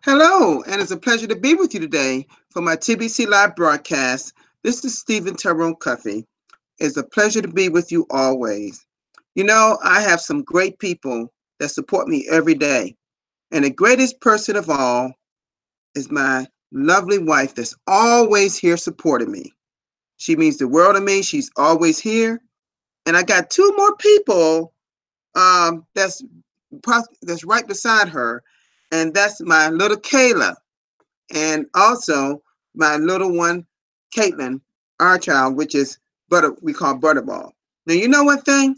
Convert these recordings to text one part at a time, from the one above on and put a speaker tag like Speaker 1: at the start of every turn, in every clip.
Speaker 1: Hello, and it's a pleasure to be with you today for my TBC live broadcast. This is Stephen Tyrone Cuffey. It's a pleasure to be with you always. You know, I have some great people that support me every day, and the greatest person of all is my lovely wife that's always here supporting me. She means the world to me. She's always here, and I got two more people that's right beside her, and that's my little Kayla and also my little one, Caitlin, our child, which is butter, we call Butterball. Now, you know one thing?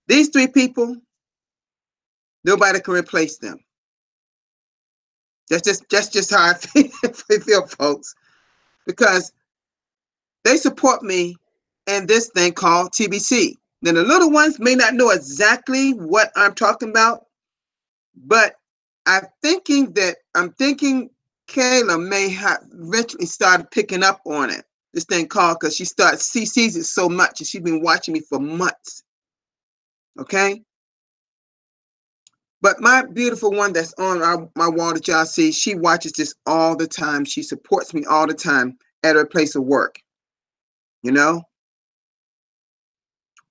Speaker 1: These three people, nobody can replace them. That's just how I feel, folks, because they support me in this thing called TBC. Now, the little ones may not know exactly what I'm talking about, but I'm thinking Kayla may have eventually started picking up on it. This thing called because she sees it so much and she's been watching me for months. Okay. But my beautiful one that's on my wall that y'all see, she watches this all the time. She supports me all the time at her place of work. You know,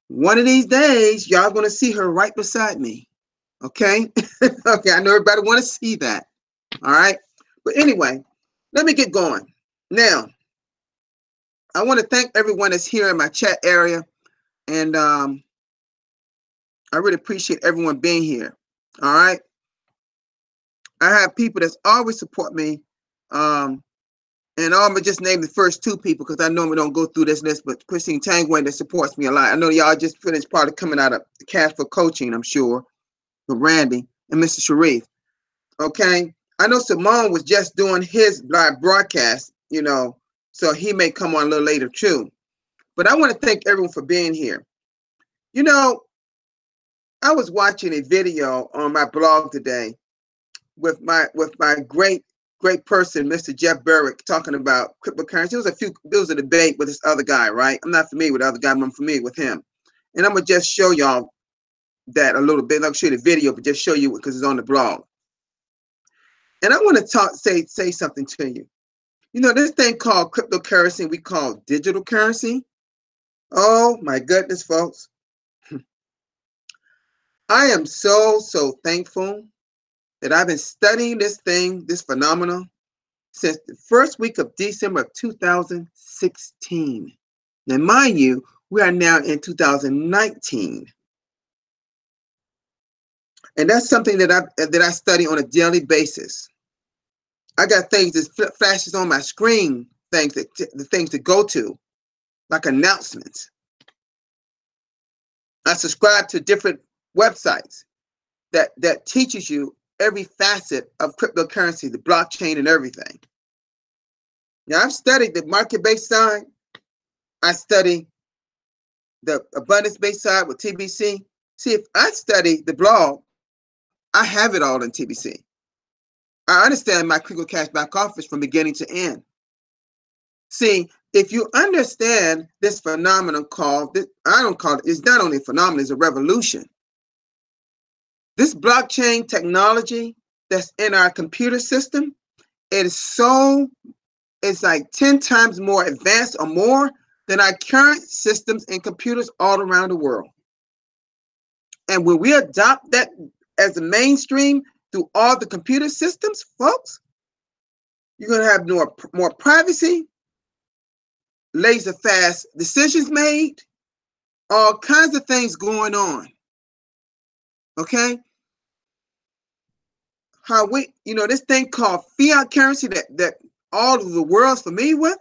Speaker 1: one of these days, y'all gonna see her right beside me. Okay. Okay. I know everybody want to see that. All right. But anyway, let me get going. Now, I want to thank everyone that's here in my chat area. And I really appreciate everyone being here. All right. I have people that's always support me. And I'm gonna just name the first two people because I normally don't go through this list, but Christine Tangway that supports me a lot. I know y'all just finished probably coming out of the cash for coaching, I'm sure, with Randy and Mr. Sharif. Okay. I know Simone was just doing his live broadcast, so he may come on a little later too. But I want to thank everyone for being here. You know, I was watching a video on my blog today with my great person, Mr. Jeff Berwick, talking about cryptocurrency. There was a debate with this other guy, right? I'm not familiar with the other guy, but I'm familiar with him. And I'm gonna just show y'all that a little bit. I'll show you the video, but just show you because it's on the blog. And I want to say something to you. You know, this thing called cryptocurrency, we call digital currency. Oh my goodness, folks. I am so thankful that I've been studying this phenomenon, since the first week of December of 2016. Now, mind you, we are now in 2019. And that's something that I study on a daily basis. I got things that flashes on my screen, the things to go to, like announcements. I subscribe to different websites that teaches you every facet of cryptocurrency, the blockchain and everything. Now, I've studied the market-based side. I study the abundance-based side with TBC. See, if I study the blog, I have it all in TBC. I understand my Crinkle Cash back office from beginning to end. See, if you understand this phenomenon I don't call it's not only a phenomenon, it's a revolution. This blockchain technology that's in our computer system, it's like 10 times more advanced or more than our current systems and computers all around the world. And when we adopt that as a mainstream through all the computer systems, folks, you're going to have more privacy, laser fast decisions made, all kinds of things going on. Okay? This thing called fiat currency that all of the world's familiar with,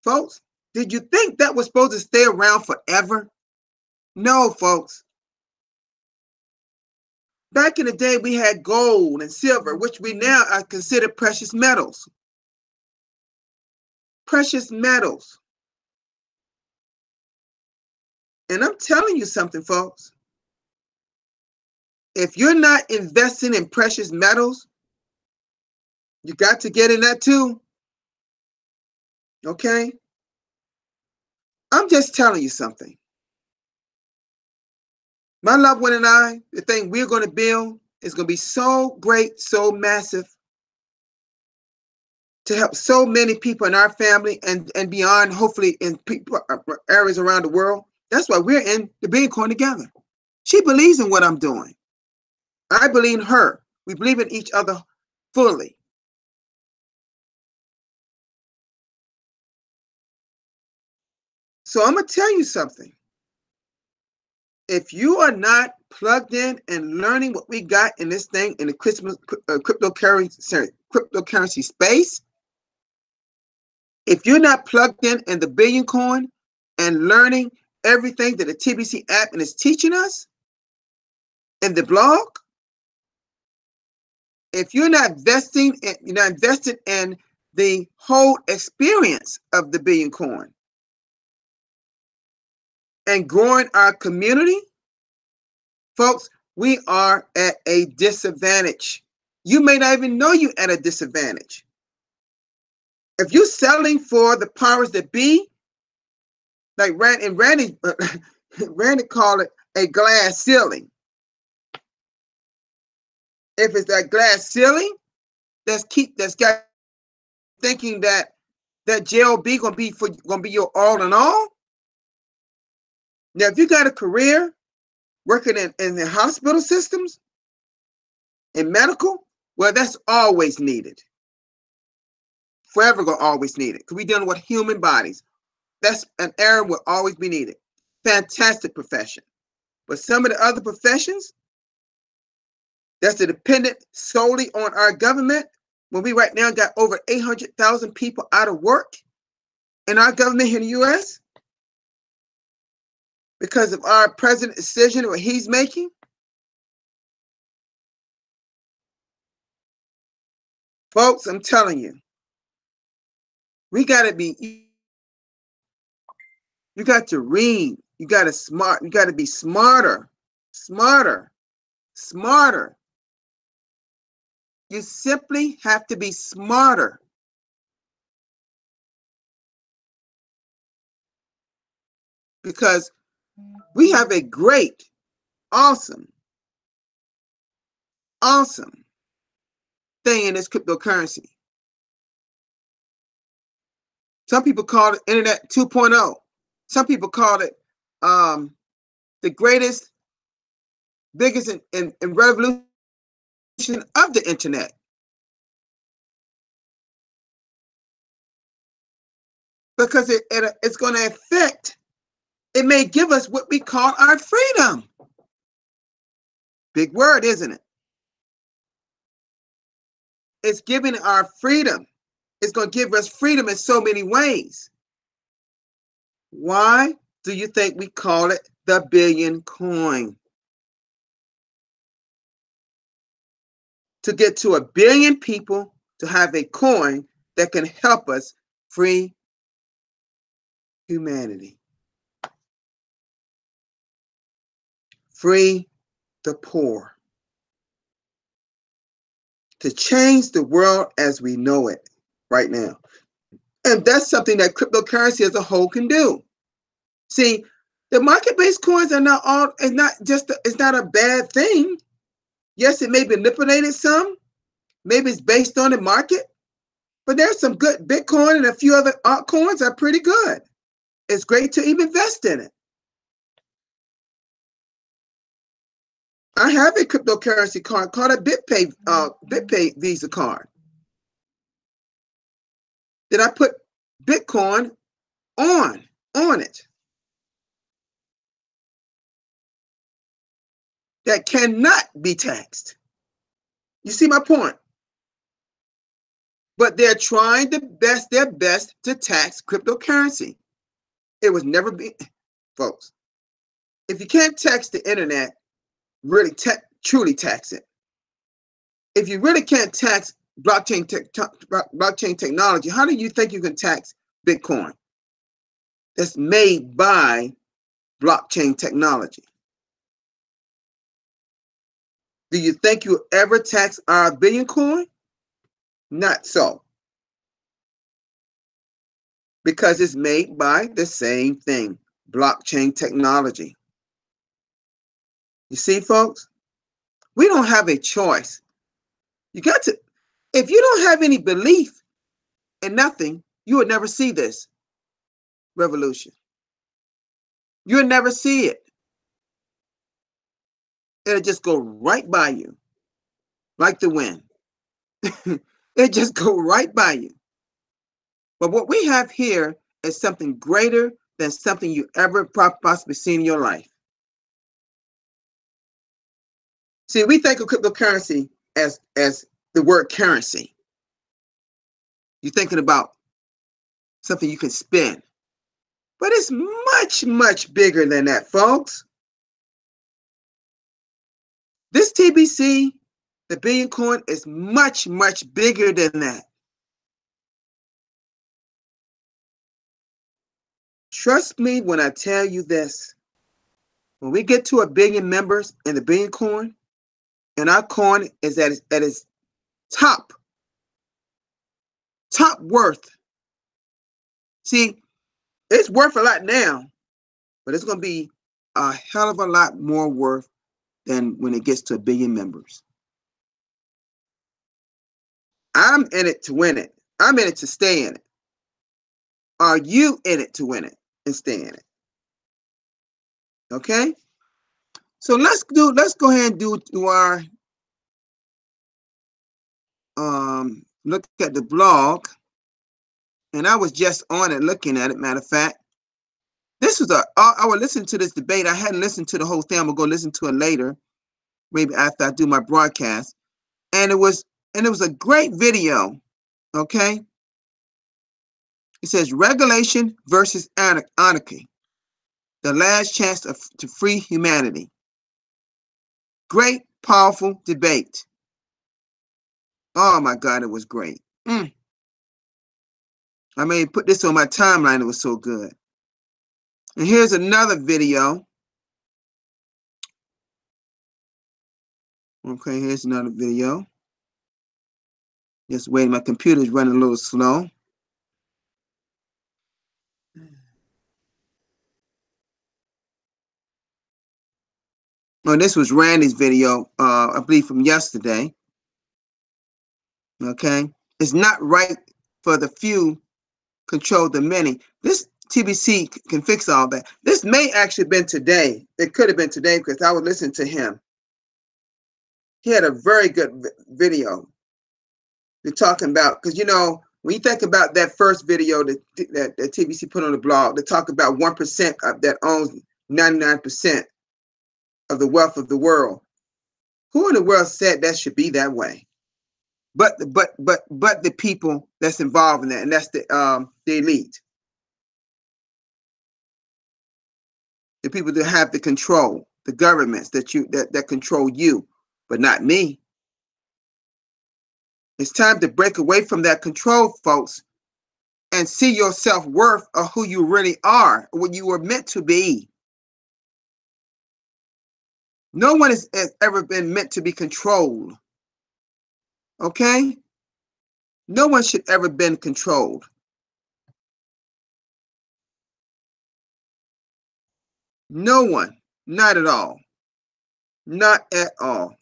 Speaker 1: folks, did you think that was supposed to stay around forever? No, folks. Back in the day, we had gold and silver, which we now are considered precious metals. Precious metals. And I'm telling you something, folks. If you're not investing in precious metals, you got to get in that too. Okay? I'm just telling you something. My loved one and I, the thing we're going to build is going to be so great, so massive, to help so many people in our family and beyond, hopefully in people areas around the world. That's why we're in the Billion Coin together. She believes in what I'm doing. I believe in her. We believe in each other fully. So I'm going to tell you something. If you are not plugged in and learning what we got in this thing in the cryptocurrency space, if you're not plugged in the Billion Coin and learning everything that the TBC app and is teaching us in the blog, if you're not invested in the whole experience of the Billion Coin and growing our community, folks, we are at a disadvantage. You may not even know you're at a disadvantage. If you're selling for the powers that be, like Randy called it a glass ceiling. If it's that glass ceiling, that's got thinking that JLB gonna be your all in all. Now, if you got a career working in the hospital systems, in medical, well, that's always needed. Forever gonna always need it, because we're dealing with human bodies. That's an area will always be needed. Fantastic profession. But some of the other professions that's dependent solely on our government, when we right now got over 800,000 people out of work in our government here in the U.S. because of our president's decision, what he's making. Folks, I'm telling you, we got to be, you got to read, you got to be smarter. You simply have to be smarter. Because we have a great, awesome thing in this cryptocurrency. Some people call it Internet 2.0. Some people call it the greatest, biggest in revolution of the internet. Because it's going to affect, it may give us what we call our freedom. Big word, isn't it? It's giving our freedom. It's going to give us freedom in so many ways. Why do you think we call it the Billion Coin? To get to 1 billion people to have a coin that can help us free humanity. Free the poor. To change the world as we know it right now. And that's something that cryptocurrency as a whole can do. See, the market-based coins are not all, it's not a bad thing. Yes, it may be manipulated some. Maybe it's based on the market. But there's some good Bitcoin and a few other altcoins are pretty good. It's great to even invest in it. I have a cryptocurrency card called a BitPay Visa card. That I put Bitcoin on it. That cannot be taxed. You see my point? But they're trying their best to tax cryptocurrency. It was never be, folks. If you can't tax the internet, really truly tax it. If you really can't tax blockchain technology, how do you think you can tax Bitcoin? That's made by blockchain technology. Do you think you'll ever tax our Billion Coin? Not so. Because it's made by the same thing, blockchain technology. You see, folks? We don't have a choice. You got to, if you don't have any belief in nothing, you would never see this revolution. You would never see it. It'll just go right by you, like the wind. It just go right by you. But what we have here is something greater than something you ever possibly seen in your life. See, we think of cryptocurrency as the word currency. You're thinking about something you can spend. But it's much, much bigger than that, folks. This TBC, the Billion Coin, is much, much bigger than that. Trust me when I tell you this. When we get to 1 billion members in the Billion Coin, and our coin is at its top worth. See, it's worth a lot now, but it's going to be a hell of a lot more worth than when it gets to 1 billion members. I'm in it to win it. I'm in it to stay in it. Are you in it to win it and stay in it? Okay? So let's go ahead and do our look at the blog. And I was just on it looking at it, matter of fact. This was I would listen to this debate. I hadn't listened to the whole thing. I'm gonna go listen to it later, maybe after I do my broadcast. And it was a great video. Okay. It says regulation versus anarchy. The last chance to free humanity. Great, powerful debate. Oh my God, it was great. I may put this on my timeline. It was so good. And here's another video. Okay, here's another video. Just waiting. My computer's running a little slow. Oh, this was Randy's video, I believe from yesterday. Okay. It's not right for the few control the many. This TBC can fix all that. This may actually have been today. It could have been today because I was listening to him. He had a very good video. They're talking about, because you know, when you think about that first video that TBC put on the blog, they talk about 1% that owns 99% of the wealth of the world. Who in the world said that should be that way? But the people that's involved in that, and that's the elite, the people that have the control, the governments that control you, but not me. It's time to break away from that control, folks, and see your self-worth of who you really are, what you were meant to be. No one has ever been meant to be controlled. Okay? No one should ever been controlled. No one. Not at all. Not at all.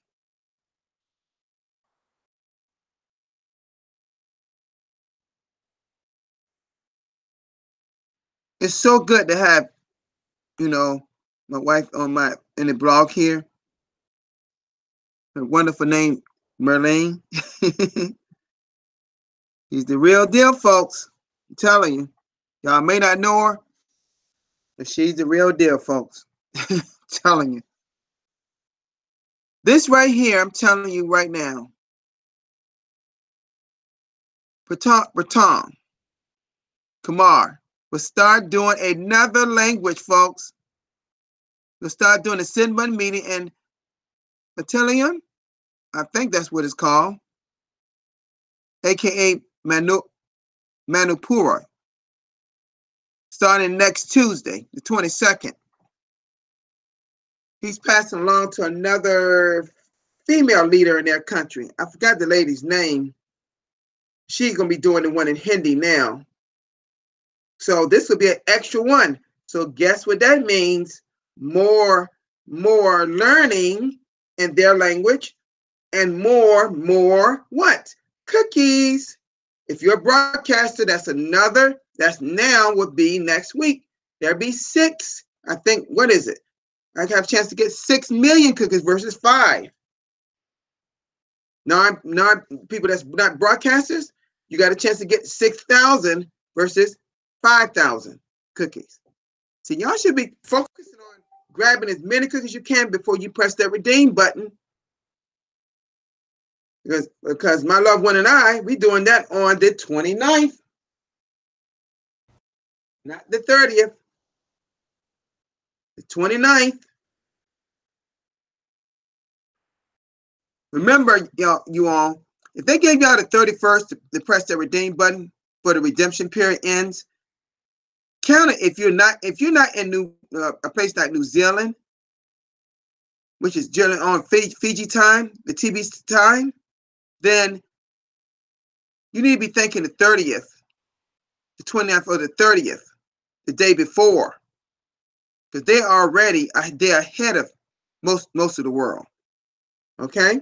Speaker 1: It's so good to have, you know, my wife in the blog here. Her wonderful name, Merlene. He's the real deal, folks. I'm telling you. Y'all may not know her, but she's the real deal, folks. Telling you. This right here, I'm telling you right now. Pratam Kumar will start doing another language, folks. We'll start doing a Sinbun meeting in Attilium. I think that's what it's called. AKA Manipura. Starting next Tuesday, the 22nd. He's passing along to another female leader in their country. I forgot the lady's name. She's going to be doing the one in Hindi now. So this will be an extra one. So guess what that means? More learning in their language, and more what? Cookies. If you're a broadcaster, that's now would be next week. There'll be 6, I think, what is it? I have a chance to get 6 million cookies versus 5. Non people that's not broadcasters, you got a chance to get 6,000 versus 5,000 cookies. So y'all should be focusing on grabbing as many cookies as you can before you press that redeem button. Because my loved one and I, we doing that on the 29th, not the 30th, the 29th. Remember, you all, if they gave y'all the 31st to press the redeem button for the redemption period ends, count it. If you're not in a place like New Zealand, which is generally on Fiji time, the TBC time, then you need to be thinking the 30th, the 29th, or the 30th, the day before, because they're ahead of most of the world. Okay,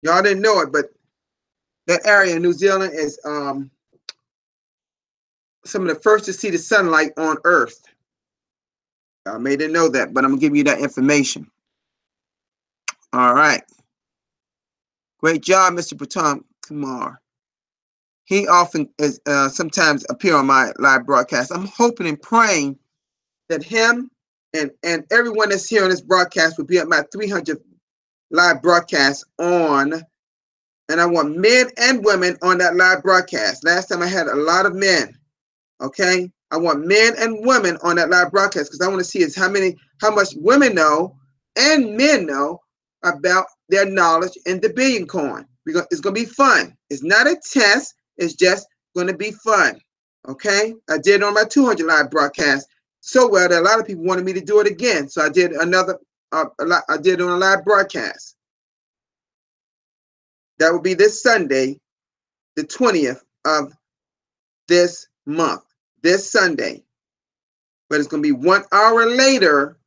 Speaker 1: y'all didn't know it, but that area in New Zealand is some of the first to see the sunlight on Earth. I may didn't know that, but I'm gonna give you that information. All right. Great job, Mr. Pratam Kumar. He often is sometimes appear on my live broadcast. I'm hoping and praying that him and everyone that's here on this broadcast will be at my 300 live broadcast on, and I want men and women on that live broadcast. Last time I had a lot of men. Okay, I want men and women on that live broadcast because I want to see is how much women know and men know about their knowledge in the Billion Coin. It's going to be fun. It's not a test. It's just going to be fun. Okay, I did it on my 200 live broadcast so well that a lot of people wanted me to do it again. So I did another. I did it on a live broadcast. That will be this Sunday, the 20th of this month. This Sunday, but it's going to be 1 hour later.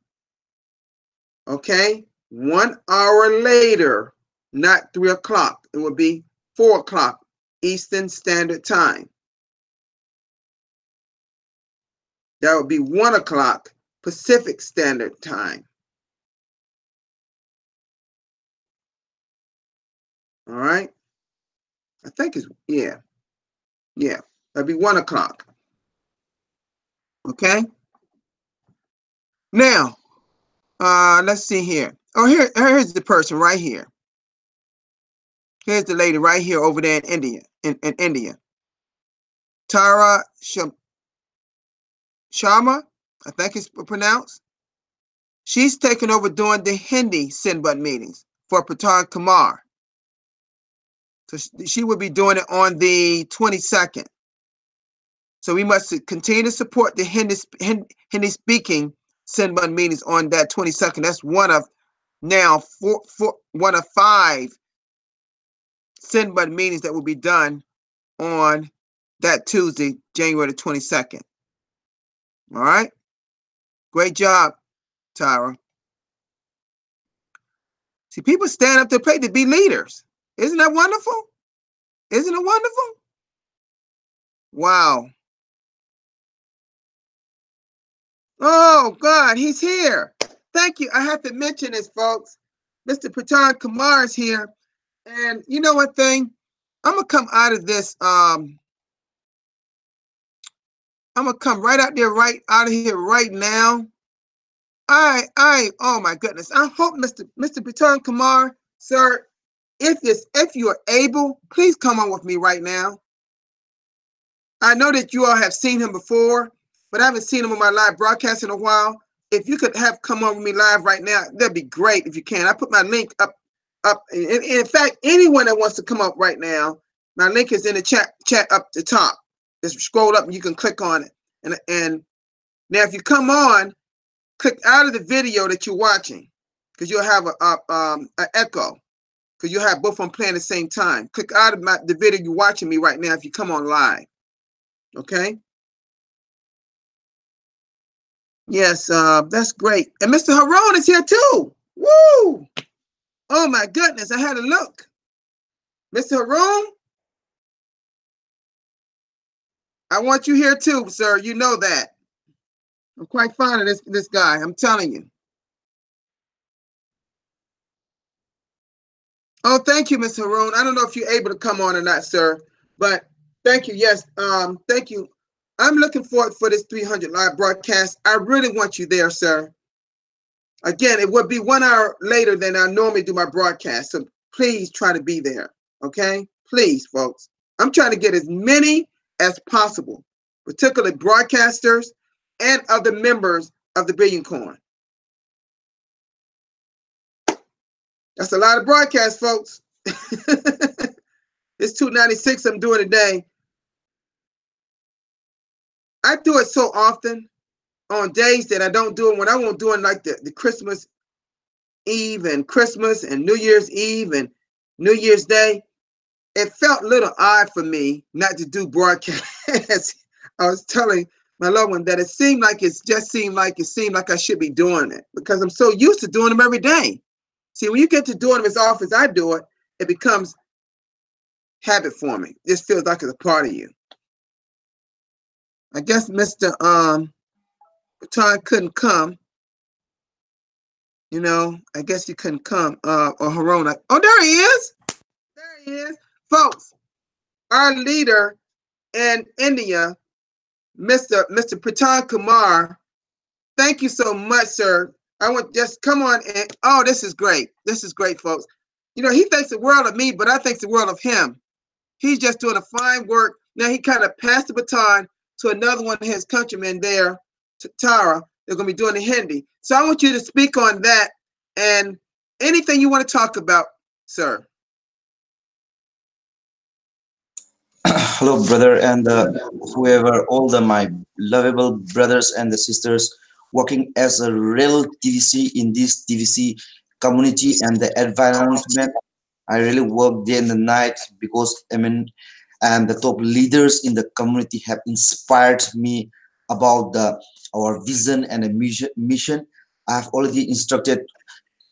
Speaker 1: Okay, 1 hour later, not 3 o'clock. It will be 4 o'clock Eastern Standard Time. That would be 1 o'clock Pacific Standard Time. All right, I think it's yeah. That'd be 1 o'clock. Okay. Now, let's see here. Oh, here's the person right here. Here's the lady right here over there in India. In India, Tara Sharma, I think it's pronounced. She's taken over doing the Hindi send button meetings for Pratam Kumar. So she will be doing it on the 22nd. So we must continue to support the Hindi speaking send button meetings on that 22nd. That's one of now one of 5 send button meetings that will be done on that Tuesday, January the 22nd. All right. Great job, Tyra. See, people stand up to pray to be leaders. Isn't that wonderful? Isn't it wonderful? Wow. Oh, God, he's here. Thank you. I have to mention this, folks. Mr. Pratam Kumar is here. And you know what thing? I'm going to come out of this. I'm going to come right out of here right now. Oh my goodness. I hope Mr. Pratam Kumar, sir, if you are able, please come on with me right now. I know that you all have seen him before, but I haven't seen him on my live broadcast in a while. If you could come on with me live right now, that'd be great if you can. I put my link up. In fact, anyone that wants to come up right now, my link is in the chat up the top. Just scroll up and you can click on it. And now if you come on, click out of the video that you're watching, because you'll have an echo, because you'll have both of them playing at the same time. Click out of the video you're watching me right now if you come on live. Okay? Yes, that's great. And Mr. Haroon is here too. Woo! Oh my goodness, I had to look. Mr. Haroon, I want you here too, sir. You know that. I'm quite fond of this guy. I'm telling you. Oh, thank you, Mr. Haroon. I don't know if you're able to come on or not, sir, but thank you. Yes, thank you. I'm looking forward for this 300 live broadcast. I really want you there, sir. Again, it would be 1 hour later than I normally do my broadcast, so please try to be there, okay? Please, folks. I'm trying to get as many as possible, particularly broadcasters and other members of the Billion Coin. That's a lot of broadcasts, folks. It's 296 I'm doing today. I do it so often on days that I don't do it when I won't do it, like the Christmas Eve and Christmas and New Year's Eve and New Year's Day. It felt a little odd for me not to do broadcasts. I was telling my loved one that it seemed like I should be doing it because I'm so used to doing them every day. See, when you get to doing them as often as I do it, it becomes habit forming. This feels like it's a part of you. I guess Mr. Baton couldn't come. You know, I guess he couldn't come. Or Harona. Oh, there he is. There he is. Folks, our leader in India, Mr. Pritan Kumar, thank you so much, sir. I want just come on and oh, this is great. This is great, folks. You know, he thinks the world of me, but I think the world of him. He's just doing a fine work. Now he kind of passed the baton to another one of his countrymen there, to Tara. They're going to be doing the Hindi. So I want you to speak on that and anything you want to talk about, sir.
Speaker 2: Hello, brother, and whoever, all my lovable brothers and the sisters working as a real TVC in this TVC community and the environment. I really work day and the night because I mean, and the top leaders in the community have inspired me about our vision and a mission. I have already instructed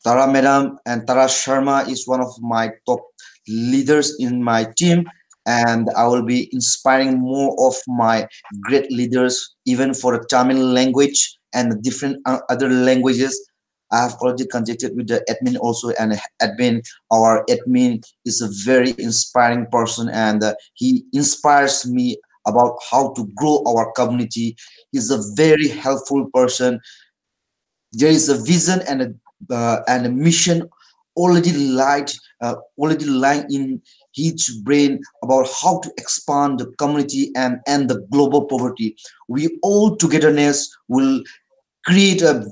Speaker 2: Tara Madam, and Tara Sharma is one of my top leaders in my team, and I will be inspiring more of my great leaders, even for the Tamil language and the different other languages. I have already contacted with the admin also, and admin, our admin is a very inspiring person, and he inspires me about how to grow our community. He's a very helpful person. There is a vision and a mission already already lying in his brain about how to expand the community and end the global poverty. We all togetherness will create a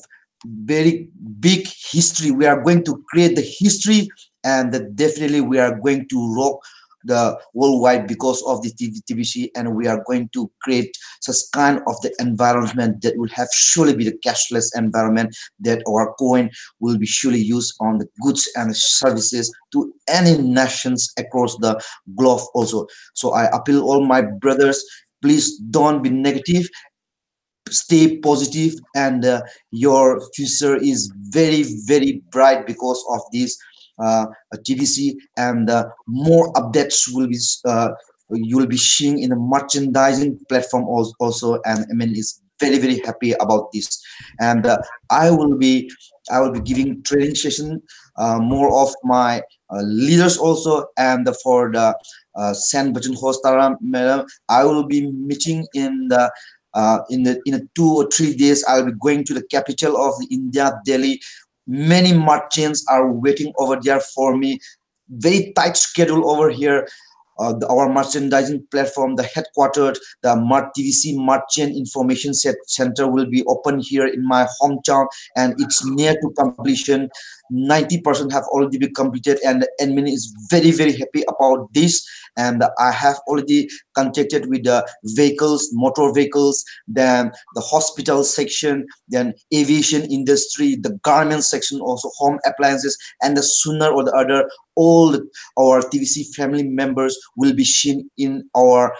Speaker 2: very big history. We are going to create the history, and that definitely we are going to rock the worldwide because of the TBC, and we are going to create such kind of the environment that will have surely be the cashless environment, that our coin will be surely used on the goods and services to any nations across the globe also. So I appeal all my brothers, please don't be negative, stay positive, and your future is very very bright because of this TBC, and more updates will be you will be seeing in the merchandising platform also, and I mean is very very happy about this. And I will be giving training session more of my leaders also, and for the San Button host Tara madam, I will be meeting in a 2 or 3 days. I'll be going to the capital of the India, Delhi. Many merchants are waiting over there for me. Very tight schedule over here. Our merchandising platform, the headquartered, the TVC Merchant Information Center will be open here in my hometown, and it's near to completion. 90% have already been completed, and the admin is very very happy about this. And I have already contacted with the vehicles, motor vehicles, then the hospital section, then aviation industry, the garment section, also home appliances, and the sooner or the other, all our TVC family members will be seen in our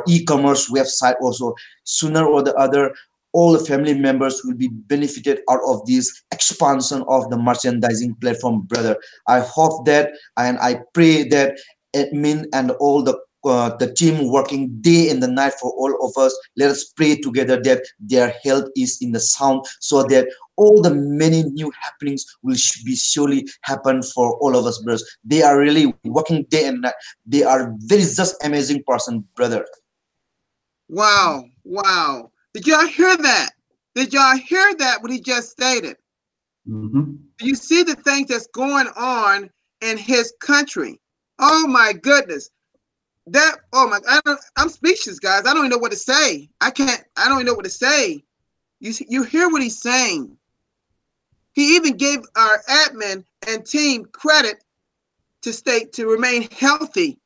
Speaker 2: e-commerce website also. Sooner or the other, all the family members will be benefited out of this expansion of the merchandising platform, brother. I hope that, and I pray that admin and all the team working day and the night for all of us, let us pray together that their health is in the sound, so that all the many new happenings will be surely happen for all of us, brothers. They are really working day and night. They are very just amazing person, brother.
Speaker 1: Wow, wow. Did y'all hear that? Did y'all hear that, what he just stated?
Speaker 3: Mm-hmm.
Speaker 1: You see the things that's going on in his country. Oh my goodness. That, oh my, I'm speechless, guys. I don't even know what to say. I don't even know what to say. You hear what he's saying. He even gave our admin and team credit to remain healthy,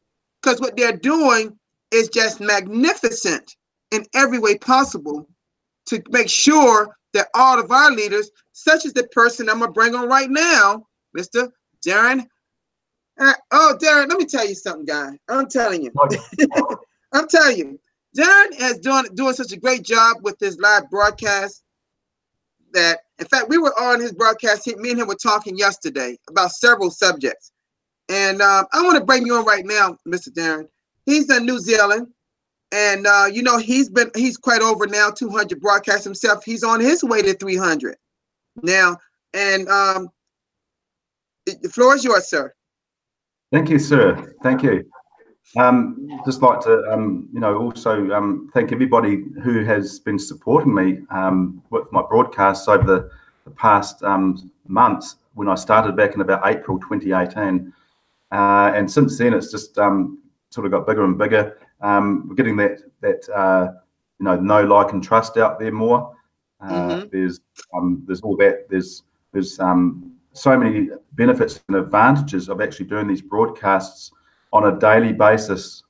Speaker 1: because what they're doing is just magnificent in every way possible to make sure that all of our leaders, such as the person I'm gonna bring on right now, Mr. Darren. Oh, Darren, let me tell you something, guy. I'm telling you. I'm telling you, Darren has doing such a great job with his live broadcast that, in fact, we were on his broadcast. Me and him were talking yesterday about several subjects. And I want to bring you on right now, Mr. Darren. He's in New Zealand, and you know, he's quite over now 200 broadcasts himself. He's on his way to 300 now. And the floor is yours, sir.
Speaker 3: Thank you, sir. Thank you. Just like to, you know, also thank everybody who has been supporting me with my broadcasts over the past months, when I started back in about April 2018. And since then, it's just sort of got bigger and bigger. We're getting that you know, like and trust out there more. There's all that. There's so many benefits and advantages of actually doing these broadcasts on a daily basis,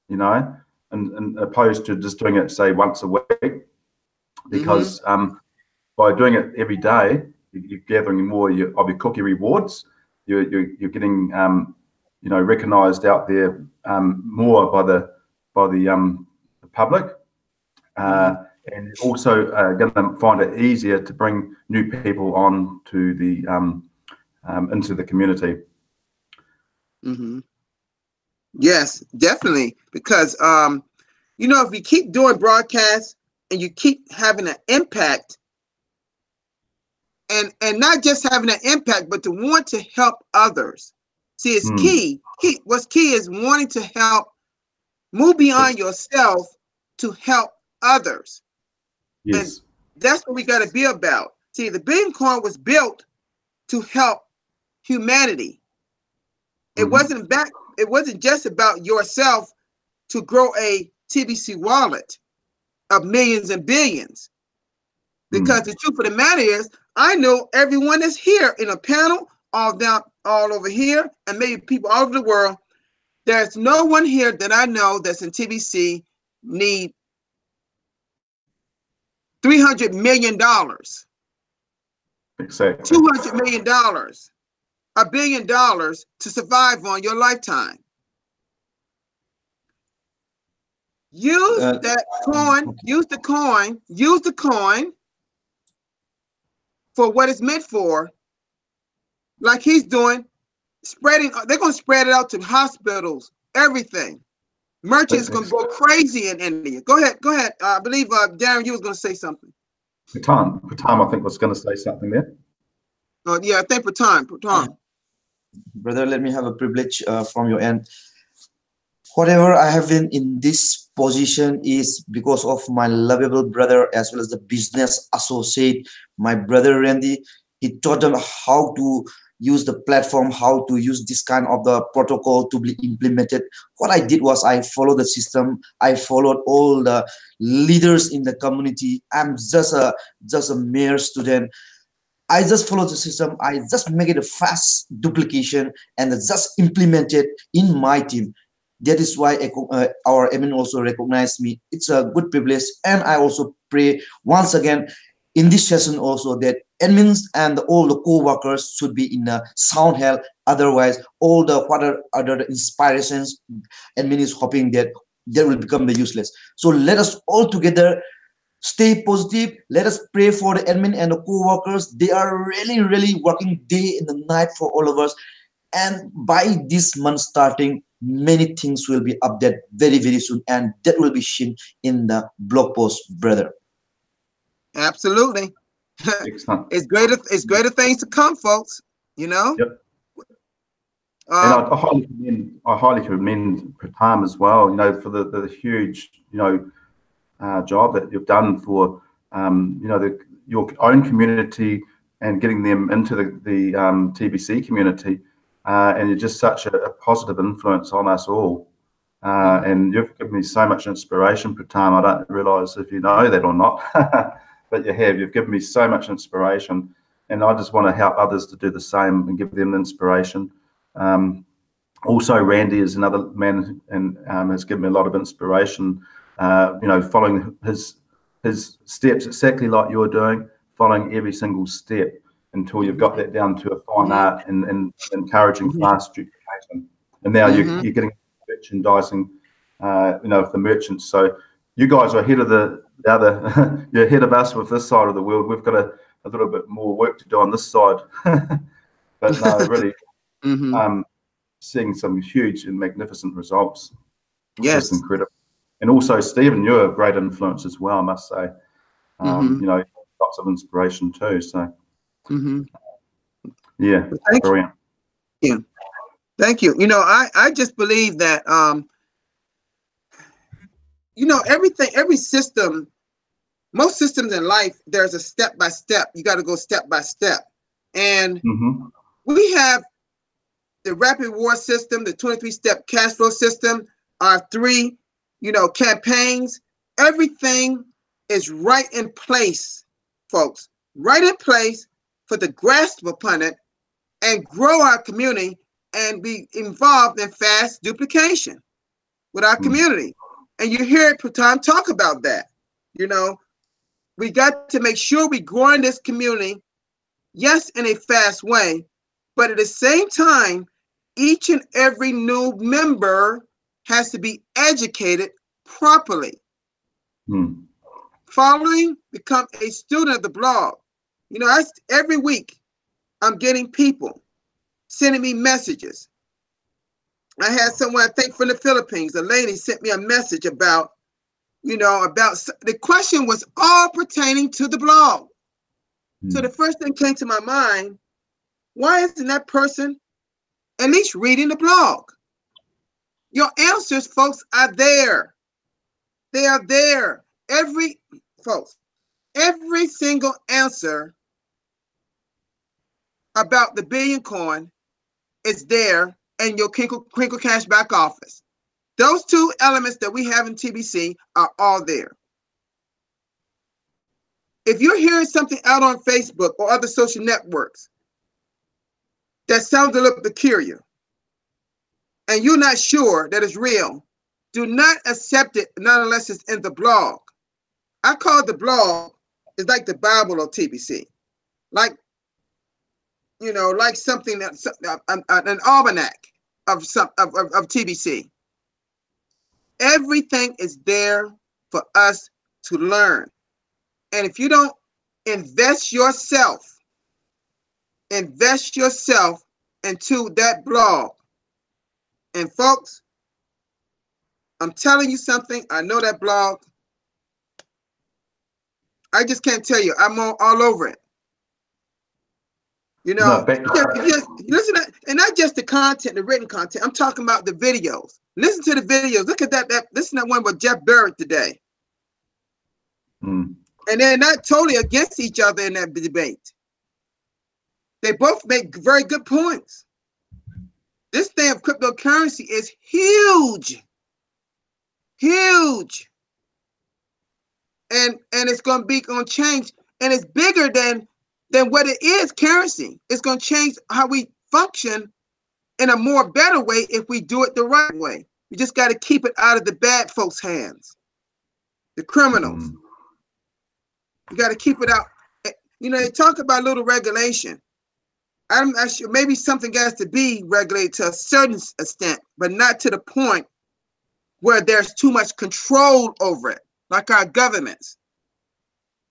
Speaker 3: you know, and opposed to just doing it, say, once a week, because by doing it every day, you're gathering more of your cookie rewards. You're getting you know, recognised out there more by the public, and also going to find it easier to bring new people on to the into the community.
Speaker 1: Yes, definitely, because you know, if you keep doing broadcasts and you keep having an impact, and not just having an impact, but to want to help others. See, it's key. What's key is wanting to help, move beyond yourself to help others.
Speaker 3: Yes.
Speaker 1: And that's what we got to be about. See, the Billion Coin was built to help humanity. It wasn't just about yourself to grow a TBC wallet of millions and billions. Because the truth of the matter is, I know everyone that's here in a panel, all over here, and maybe people all over the world. There's no one here that I know that's in TBC need $300 million,
Speaker 3: exactly,
Speaker 1: $200 million, $1 billion to survive on your lifetime. Use that coin. Use the coin for what it's meant for, like he's doing, spreading. They're going to spread it out to hospitals, everything. Merchants going to go crazy in India. Go ahead. I believe Darren, you was going to say something.
Speaker 3: Patan, I think, was going to say something there.
Speaker 1: Yeah, I think Patan.
Speaker 2: Brother, let me have a privilege from your end. Whatever I have been in this position is because of my lovable brother, as well as the business associate, my brother Randy. He taught them how to use the platform, how to use this kind of the protocol to be implemented. What I did was I followed the system. I followed all the leaders in the community. I'm just a mere student. I just follow the system. I just make it a fast duplication and just implement it in my team. That is why our admin also recognized me. It's a good privilege. And I also pray once again in this session also that admins and all the co-workers should be in a sound health. Otherwise, all the other inspirations, admin is hoping that they will become the useless. So let us all together Stay positive. Let us pray for the admin and the co-workers. They are really, really working day and the night for all of us. And by this month starting, many things will be updated very, very soon. And that will be seen in the blog post, brother.
Speaker 1: Absolutely.
Speaker 3: Excellent.
Speaker 1: It's greater things to come, folks. You know?
Speaker 3: Yep. And I highly commend Pratam as well, you know, for the huge, you know, job that you've done for, you know, your own community and getting them into the TBC community. And you're just such a positive influence on us all. And you've given me so much inspiration, Pratam. I don't realise if you know that or not, but you have. You've given me so much inspiration. And I just want to help others to do the same and give them inspiration. Also, Randy is another man and has given me a lot of inspiration, you know, following his steps exactly like you're doing, following every single step until you've got that down to a fine art and encouraging fast duplication. And now you're getting merchandising, you know, with the merchants. So you guys are ahead of the other, you're ahead of us with this side of the world. We've got a little bit more work to do on this side. But no, really, seeing some huge and magnificent results.
Speaker 1: Yes.
Speaker 3: Just incredible. And also, Stephen, you're a great influence as well, I must say. You know, lots of inspiration too. So, yeah, brilliant.
Speaker 1: Thank you. You know, I just believe that, you know, every system, most systems in life, there's a step by step. You got to go step by step. And we have the rapid reward system, the 23-step cash flow system, our 3, you know, campaigns. Everything is right in place, folks, right in place for the grasp upon it and grow our community and be involved in fast duplication with our community. And you hear Pratam talk about that. You know, we got to make sure we grow in this community, yes, in a fast way, but at the same time, each and every new member has to be educated properly. Following, become a student of the blog. You know, every week I'm getting people sending me messages. I had someone, I think from the Philippines, a lady sent me a message about, you know, the question was all pertaining to the blog. So the first thing came to my mind, why isn't that person at least reading the blog? Your answers, folks, are there. They are there. Every single answer about the Billion Coin is there in your Crinkle Cash back office. Those 2 elements that we have in TBC are all there. If you're hearing something out on Facebook or other social networks that sounds a little peculiar, and you're not sure that it's real, do not accept it, not unless it's in the blog. I call the blog, it's like the Bible of TBC. Like, you know, like something that's an almanac of TBC. Everything is there for us to learn. And if you don't invest yourself into that blog, and folks, I'm telling you something, I know that blog. I just can't tell you, I'm all over it. You know, listen to, and not just the content, the written content. I'm talking about the videos. Listen to the videos. Look at that. Listen to that one with Jeff Barrett today. And they're not totally against each other in that debate. They both make very good points. This thing of cryptocurrency is huge. Huge. And it's going to change. And it's bigger than what it is currency. It's going to change how we function in a more better way if we do it the right way. We just got to keep it out of the bad folks' hands, the criminals. You got to keep it out. You know, they talk about little regulation. I'm not sure, maybe something has to be regulated to a certain extent, but not to the point where there's too much control over it, like our governments.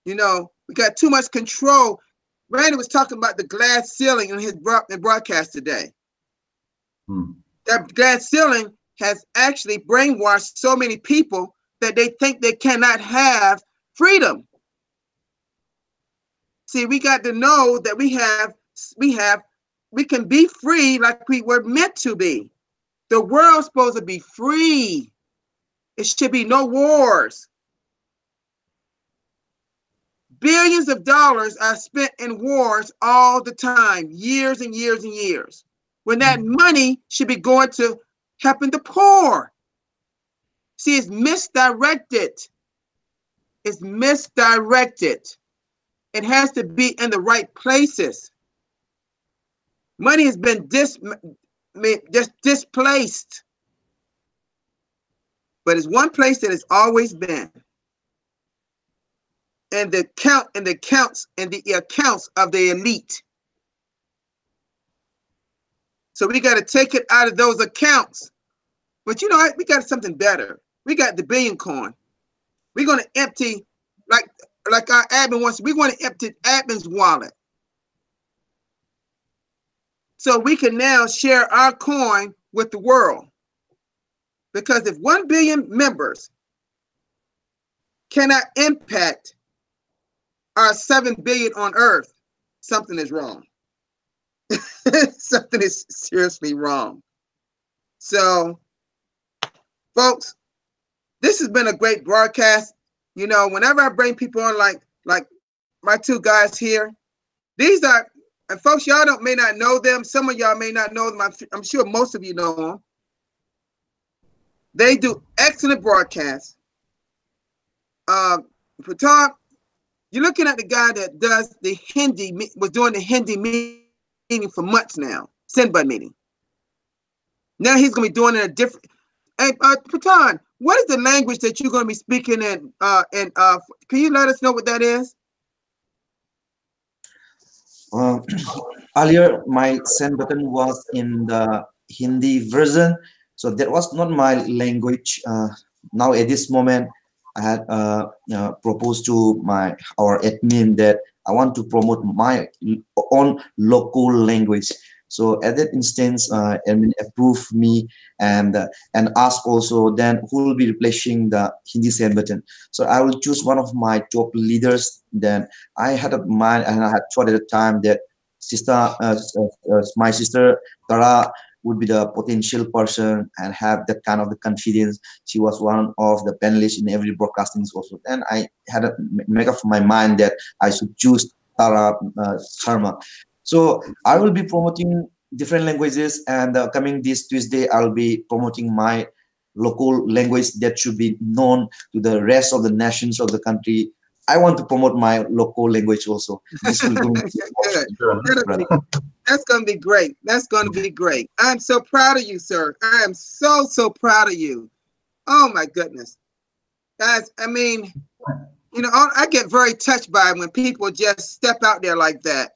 Speaker 1: You know, we got too much control. Randy was talking about the glass ceiling in his broadcast today. That glass ceiling has actually brainwashed so many people that they think they cannot have freedom. See, we got to know that we can be free like we were meant to be. The world's supposed to be free. It should be no wars. Billions of dollars are spent in wars all the time, years and years and years, when that money should be going to helping the poor. See, it's misdirected. It's misdirected. It has to be in the right places. Money has been just displaced. But it's one place that it's always been. And the accounts of the elite. So we got to take it out of those accounts. But you know what? We got something better. We got the billion coin. We're going to empty, like our admin wants, we're going to empty admin's wallet. So we can now share our coin with the world. Because if 1 billion members cannot impact our 7 billion on earth, something is wrong. Something is seriously wrong. So, folks, this has been a great broadcast. You know, whenever I bring people on like my two guys here, these are, and folks, y'all may not know them. Some of y'all may not know them. I'm sure most of you know them. They do excellent broadcasts. Patan, you're looking at the guy that does the Hindi, was doing the Hindi meeting for months now, Sinbad meeting. Now he's going to be doing it a different. Hey, Patan, what is the language that you're going to be speaking in? Can you let us know what that is?
Speaker 2: Earlier, my send button was in the Hindi version, so that was not my language. Now at this moment, I had proposed to our admin that I want to promote my own local language. So at that instance, admin approved me and ask also then who will be replacing the Hindi send button. So I will choose one of my top leaders. Then I had a mind and I had thought at the time that my sister Tara would be the potential person and have that kind of the confidence. She was one of the panelists in every broadcasting also. And I had to make up my mind that I should choose Tara Sharma. So I will be promoting different languages, and coming this Tuesday, I'll be promoting my local language that should be known to the rest of the nations of the country. I want to promote my local language also. This will go.
Speaker 1: That's going to be great. That's going to be great. I'm so proud of you, sir. I am so proud of you. Oh my goodness, guys. I mean, you know, I get very touched by when people just step out there like that,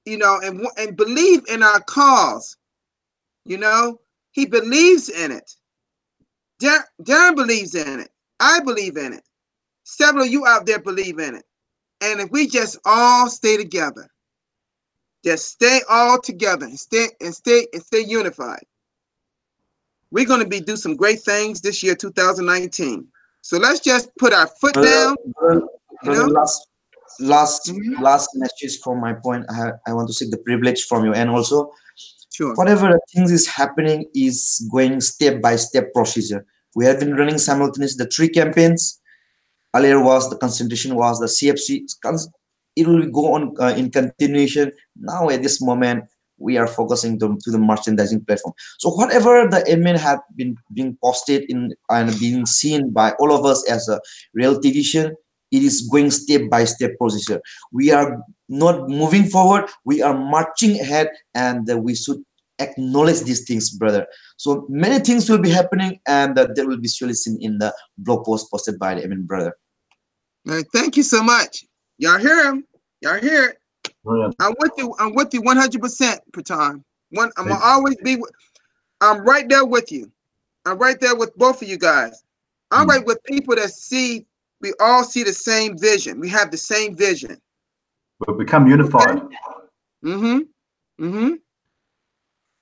Speaker 1: you know, and believe in our cause. You know, he believes in it. Darren believes in it. I believe in it. Several of you out there believe in it. And if we just all stay together, just stay all together and stay unified, we're going to do some great things this year, 2019. So let's just put our foot down.
Speaker 2: Last message from my point. I want to seek the privilege from you, and also,
Speaker 1: sure,
Speaker 2: whatever things is happening is going step by step procedure. We have been running simultaneously the 3 campaigns. Earlier was the concentration was the CFC. It will go on in continuation. Now at this moment, we are focusing to the merchandising platform. So whatever the admin have been being posted in and being seen by all of us as a real television, it is going step by step procedure. We are not moving forward. We are marching ahead, and we should acknowledge these things, brother. So many things will be happening, and that will be surely seen in the blog post posted by the admin, brother.
Speaker 1: All right, thank you so much. Y'all hear him? Y'all hear it? Oh, yeah. I'm with you 100%, Patan. I'm gonna always be. I'm right there with you. I'm right there with both of you guys. I'm right with people that see we all see the same vision. We have the same vision.
Speaker 3: We'll become unified.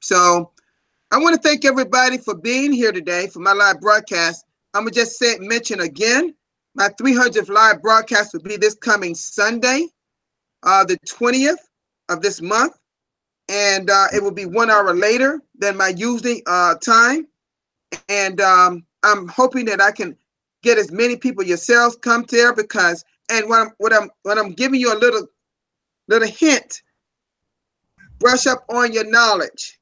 Speaker 1: So I want to thank everybody for being here today for my live broadcast. I'm going to just mention again, my 300th live broadcast will be this coming Sunday, the 20th of this month. And it will be 1 hour later than my usual time. And I'm hoping that I can get as many people yourselves come there, because, and what I'm giving you a little hint, brush up on your knowledge,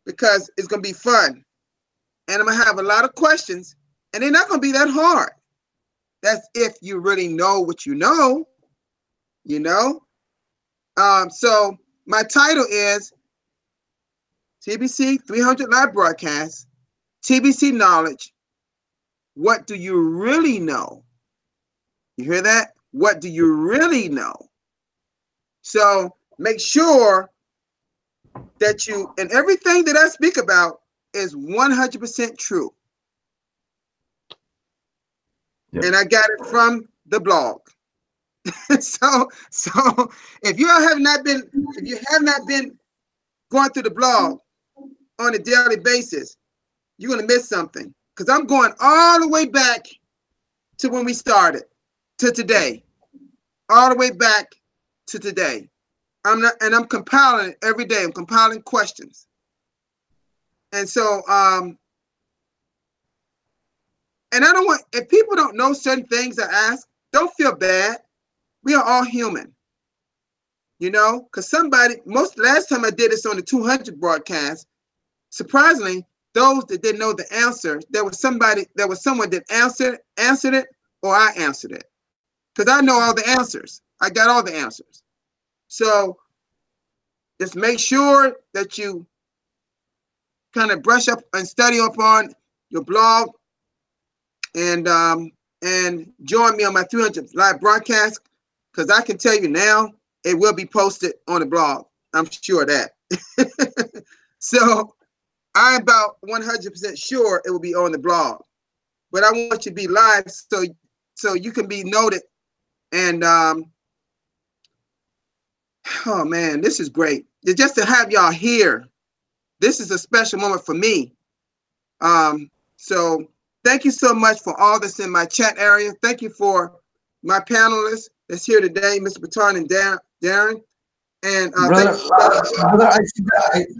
Speaker 1: because it's going to be fun. And I'm going to have a lot of questions, and they're not going to be that hard. That's if you really know what you know, you know. So my title is TBC 300 Live Broadcast, TBC Knowledge. What do you really know? You hear that? What do you really know? So make sure that you, and everything that I speak about is 100% true. Yep. And I got it from the blog. so if you have not been going through the blog on a daily basis, you're going to miss something, because I'm going all the way back to when we started to today, all the way back to today. I'm compiling it every day. I'm compiling questions. And so, and I don't want, if people don't know certain things I ask, don't feel bad. We are all human, you know, because last time I did this on the 200 broadcast, surprisingly, those that didn't know the answer, there was someone that answered it, or I answered it, because I know all the answers. I got all the answers. So just make sure that you kind of brush up and study up on your blog, and join me on my 300th live broadcast, because I can tell you now, it will be posted on the blog. I'm sure of that. So I'm about 100% sure it will be on the blog. But I want you to be live so you can be noted. And oh man, this is great. Just to have y'all here, this is a special moment for me. So thank you so much for all this in my chat area. Thank you for my panelists that's here today, Mr. Baton and Darren. And
Speaker 2: brother,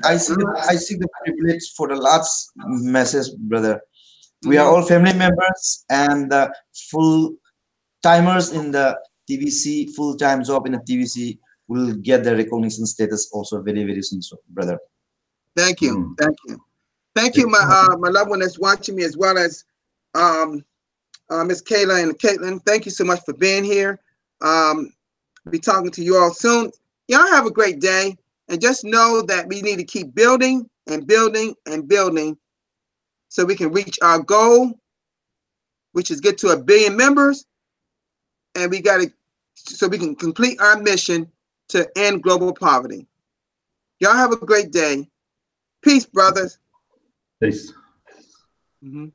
Speaker 2: I see the privilege for the last message, brother. We are all family members and full timers in the TBC, full-time job in the TBC will get the recognition status also very, very soon, so, brother.
Speaker 1: Thank you. Thank you. Thank you, my loved one that's watching me, as well as Miss Kayla and Caitlin. Thank you so much for being here. Be talking to you all soon. Y'all have a great day, and just know that we need to keep building and building and building so we can reach our goal, which is get to 1 billion members, and we got to, so we can complete our mission to end global poverty. Y'all have a great day. Peace, brothers.
Speaker 3: Peace.
Speaker 1: Mm-hmm.